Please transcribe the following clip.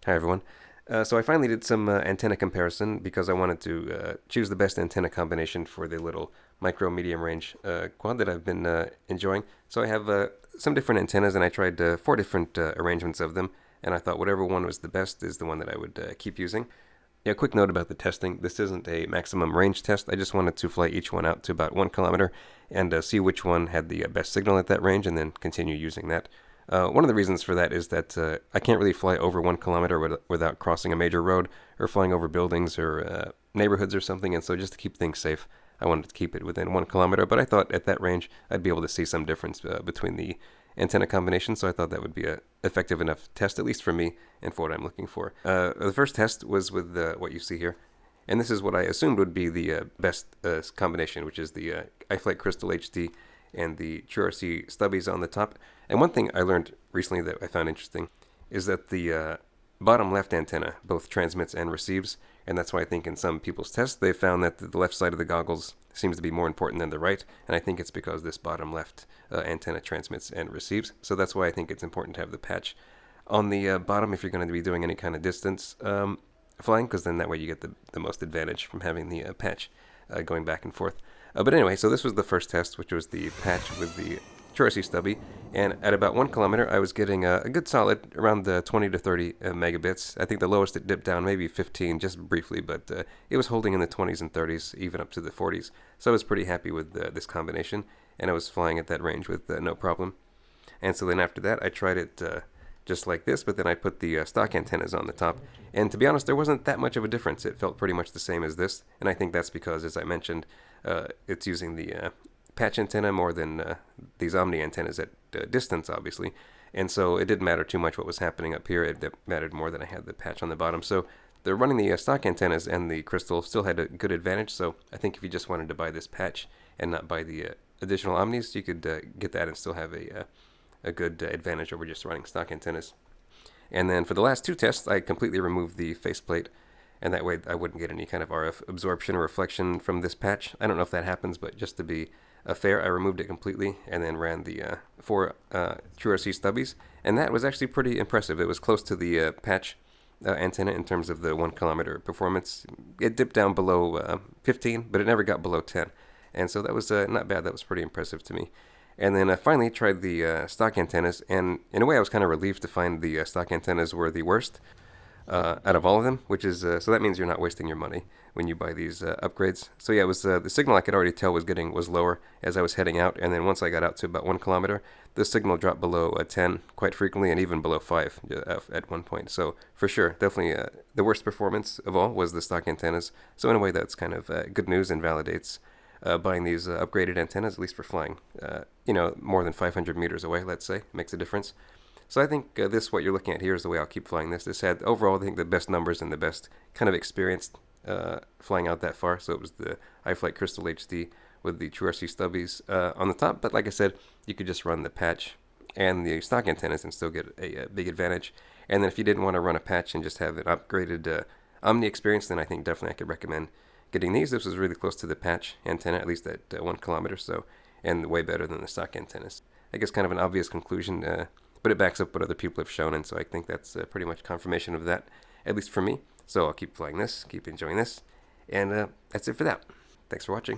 Hi everyone. So I finally did some antenna comparison because I wanted to choose the best antenna combination for the little micro medium range quad that I've been enjoying. So I have some different antennas and I tried 4 different arrangements of them, and I thought whatever one was the best is the one that I would keep using. Yeah, quick note about the testing. This isn't a maximum range test. I just wanted to fly each one out to about 1 kilometer and see which one had the best signal at that range and then continue using that. One of the reasons for that is that I can't really fly over 1 kilometer without crossing a major road or flying over buildings or neighborhoods or something, and so just to keep things safe, I wanted to keep it within 1 kilometer, but I thought at that range I'd be able to see some difference between the antenna combinations, so I thought that would be a effective enough test, at least for me, and for what I'm looking for. The first test was with what you see here, and this is what I assumed would be the best combination, which is the iFlight Crystal HD and the TrueRC Stubbies on the top. And one thing I learned recently that I found interesting is that the bottom left antenna both transmits and receives, and that's why I think in some people's tests they found that the left side of the goggles seems to be more important than the right, and I think it's because this bottom left antenna transmits and receives. So that's why I think it's important to have the patch on the bottom if you're going to be doing any kind of distance flying, because then that way you get the most advantage from having the patch going back and forth. But anyway, so this was the first test, which was the patch with the TrueRC Stubby, and at about 1 kilometer I was getting a good solid around the 20 to 30 megabits. I think the lowest it dipped down maybe 15 just briefly, but it was holding in the 20s and 30s, even up to the 40s. So I was pretty happy with this combination, and I was flying at that range with no problem. And so then after that I tried it just like this, but then I put the stock antennas on the top, and to be honest there wasn't that much of a difference. It felt pretty much the same as this, and I think that's because, as I mentioned, it's using the patch antenna more than these Omni antennas at distance, obviously, and so it didn't matter too much what was happening up here. It mattered more that I had the patch on the bottom. So they're running the stock antennas, and the Crystal still had a good advantage. So I think if you just wanted to buy this patch and not buy the additional Omnis, you could get that and still have a good advantage over just running stock antennas. And then for the last 2 tests, I completely removed the faceplate, and that way I wouldn't get any kind of RF absorption or reflection from this patch. I don't know if that happens, but just to be fair, I removed it completely and then ran the 4 TrueRC Stubbies, and that was actually pretty impressive. It was close to the patch antenna in terms of the 1 kilometer performance. It dipped down below 15, but it never got below 10, and so that was not bad. That was pretty impressive to me. And then I finally tried the stock antennas, and in a way I was kind of relieved to find the stock antennas were the worst out of all of them, which is so that means you're not wasting your money when you buy these upgrades. So yeah, it was the signal I could already tell was lower as I was heading out, and then once I got out to about 1 kilometer, the signal dropped below 10 quite frequently, and even below 5 at one point. So for sure, definitely the worst performance of all was the stock antennas. So in a way, that's kind of good news and validates buying these upgraded antennas, at least for flying. More than 500 meters away, let's say, makes a difference. So I think what you're looking at here is the way I'll keep flying this. This had, overall, I think the best numbers and the best kind of experience flying out that far. So it was the iFlight Crystal HD with the TrueRC Stubbies on the top. But like I said, you could just run the patch and the stock antennas and still get a big advantage. And then if you didn't want to run a patch and just have an upgraded Omni experience, then I think definitely I could recommend getting these. This was really close to the patch antenna, at least at 1 kilometer, so, and way better than the stock antennas. I guess kind of an obvious conclusion, but it backs up what other people have shown, and so I think that's pretty much confirmation of that, at least for me. So I'll keep flying this, keep enjoying this, and that's it for that. Thanks for watching.